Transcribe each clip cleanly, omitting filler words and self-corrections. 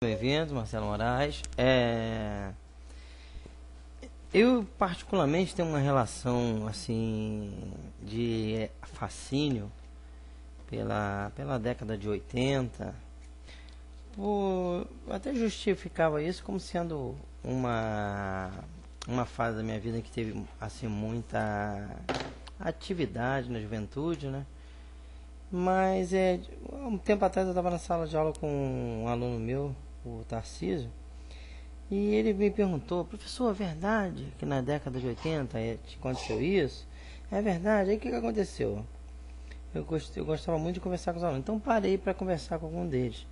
Bem-vindo, Marcelo Moraes. Eu particularmente tenho uma relação assim de fascínio pela década de 80. Eu até justificava isso como sendo uma fase da minha vida que teve assim muita atividade na juventude, né? Mas um tempo atrás eu estava na sala de aula com um aluno meu, o Tarcísio, e ele me perguntou: professor, é verdade que na década de 80 aconteceu isso? É verdade. Aí o que aconteceu? Eu gostava muito de conversar com os alunos, então parei para conversar com algum deles.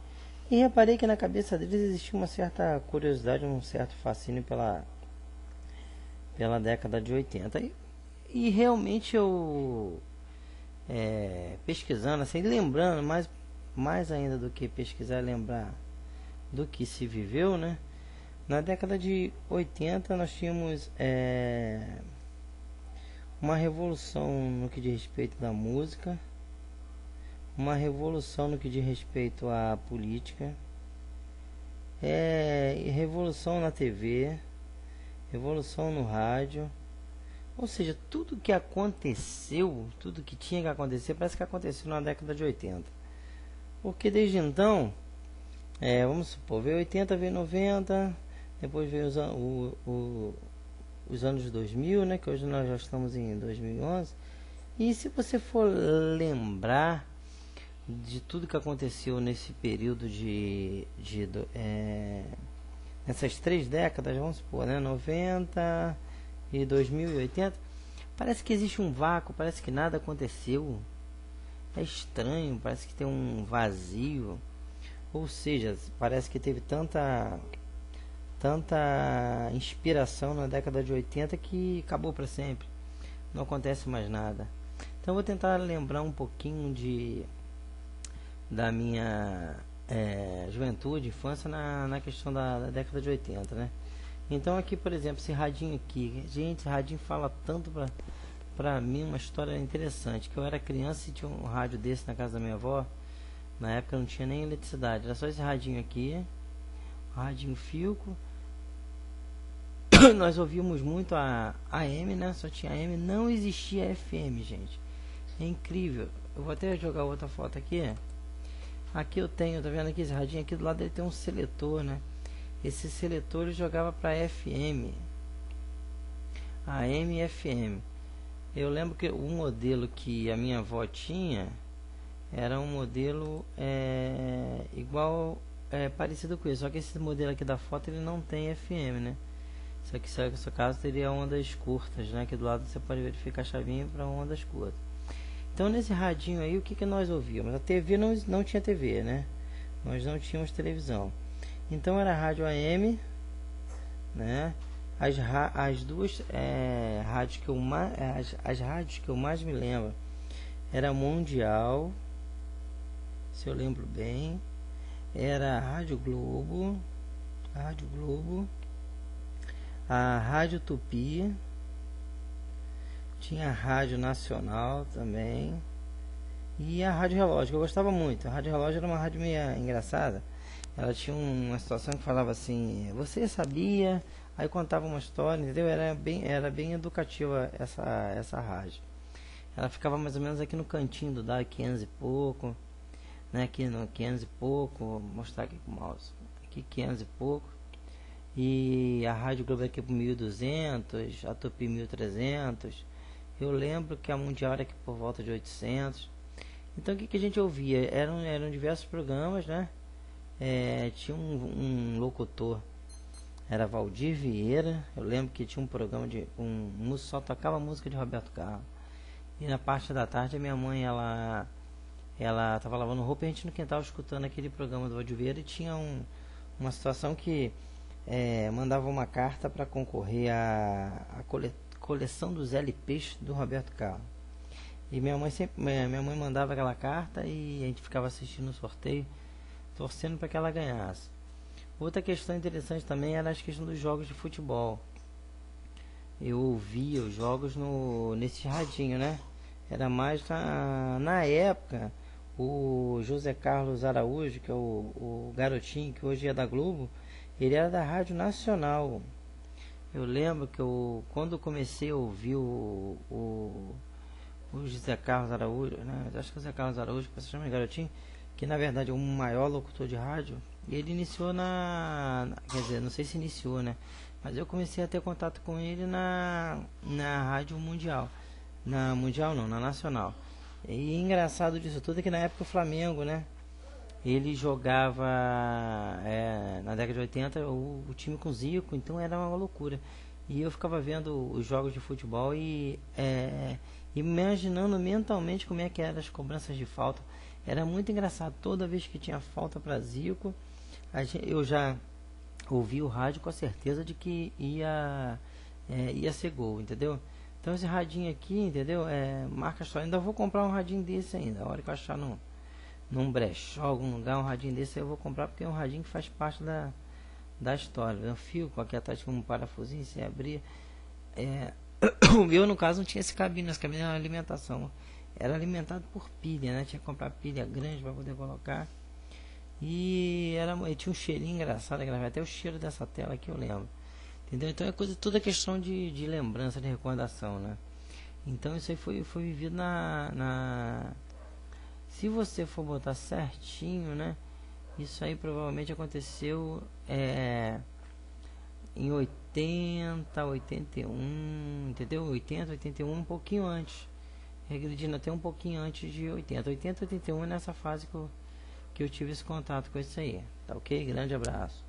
E reparei que na cabeça deles existia uma certa curiosidade, um certo fascínio pela década de 80. E realmente eu, pesquisando, assim, lembrando, mais ainda do que pesquisar, lembrar do que se viveu, né? Na década de 80 nós tínhamos uma revolução no que diz respeito da música, uma revolução no que diz respeito à política, revolução na TV, revolução no rádio. Ou seja, tudo que aconteceu, tudo que tinha que acontecer, parece que aconteceu na década de 80. Porque desde então, vamos supor, veio 80, veio 90, depois veio os anos 2000, né, que hoje nós já estamos em 2011. E se você for lembrar de tudo que aconteceu nesse período nessas 3 décadas, vamos supor, né, 90 e 2080, parece que existe um vácuo, parece que nada aconteceu. É estranho, parece que tem um vazio. Ou seja, parece que teve tanta inspiração na década de 80 que acabou para sempre. Não acontece mais nada. Então eu vou tentar lembrar um pouquinho da minha juventude, infância na questão da década de 80, né? Então aqui, por exemplo, esse radinho aqui, gente, esse radinho fala tanto pra mim, uma história interessante, que eu era criança e tinha um rádio desse na casa da minha avó. Na época não tinha nem eletricidade, era só esse radinho aqui, um radinho Philco. Nós ouvíamos muito a AM, né? Só tinha AM, não existia FM, gente. É incrível. Eu vou até jogar outra foto aqui. Aqui eu tenho, tá vendo aqui esse radinho aqui do lado dele tem um seletor, né? Esse seletor ele jogava para FM, AM e FM. Eu lembro que o modelo que a minha avó tinha era um modelo parecido com isso, só que esse modelo aqui da foto ele não tem FM, né? Só que no seu caso teria ondas curtas, né? Aqui do lado você pode verificar a chavinha para ondas curtas. Então nesse radinho aí, o que nós ouvíamos? A TV não tinha TV, né? Nós não tínhamos televisão. Então era rádio AM, né? As duas rádios que as rádios que eu mais me lembro era Mundial, se eu lembro bem, era a Rádio Globo, a Rádio Tupi, tinha a Rádio Nacional também e a Rádio Relógio, que eu gostava muito. A Rádio Relógio era uma rádio meio engraçada. Ela tinha uma situação que falava assim: você sabia? Aí contava uma história, entendeu? Era bem educativa essa rádio. Ela ficava mais ou menos aqui no cantinho do DAI 500 e pouco, né? Aqui no 500 e pouco, vou mostrar aqui com o mouse. Aqui 500 e pouco. E a Rádio Globo aqui por 1200, a Tupi 1300. Eu lembro que a Mundial era aqui por volta de 800. Então o que a gente ouvia? Eram diversos programas, né? Tinha um locutor, era Valdir Vieira. Eu lembro que tinha um programa só tocava música de Roberto Carlos. E na parte da tarde a minha mãe ela estava lavando roupa e a gente no quintal escutando aquele programa do Valdir Vieira. E tinha uma situação que mandava uma carta para concorrer à coleção dos LPs do Roberto Carlos. E minha mãe mandava aquela carta e a gente ficava assistindo o sorteio, torcendo para que ela ganhasse. Outra questão interessante também era a questão dos jogos de futebol. Eu ouvia os jogos nesse radinho, né? Era mais na época O José Carlos Araújo, que é o garotinho que hoje é da Globo, ele era da Rádio Nacional. Eu lembro que quando comecei a ouvir o José Carlos Araújo, né? Acho que o José Carlos Araújo, que você chama de garotinho, que na verdade é o maior locutor de rádio, ele iniciou quer dizer, não sei se iniciou, né? Mas eu comecei a ter contato com ele na Rádio Mundial. Na Mundial não, na Nacional. E engraçado disso tudo é que na época o Flamengo, né? Ele jogava na década de 80 o time com Zico, então era uma loucura. E eu ficava vendo os jogos de futebol e imaginando mentalmente como é que eram as cobranças de falta. Era muito engraçado. Toda vez que tinha falta para Zico, eu já ouvi o rádio com a certeza de que ia ser gol, entendeu? Então esse radinho aqui, entendeu? Marca a história. Ainda vou comprar um radinho desse ainda. A hora que eu achar num brechó, algum lugar, um radinho desse eu vou comprar, porque é um radinho que faz parte da história. Um fio com aqui atrás com um parafusinho, sem abrir. O meu, no caso, não tinha esse cabine. Esse cabine era alimentação. Era alimentado por pilha, né? Tinha que comprar pilha grande para poder colocar. E tinha um cheirinho engraçado, até o cheiro dessa tela aqui eu lembro. Entendeu? Então é toda questão de lembrança, de recordação, né? Então isso aí foi vivido se você for botar certinho, né? Isso aí provavelmente aconteceu em 80, 81, entendeu? 80, 81, um pouquinho antes. Regredindo até um pouquinho antes de 80. 80, 81 é nessa fase que eu tive esse contato com isso aí. Tá ok? Grande abraço.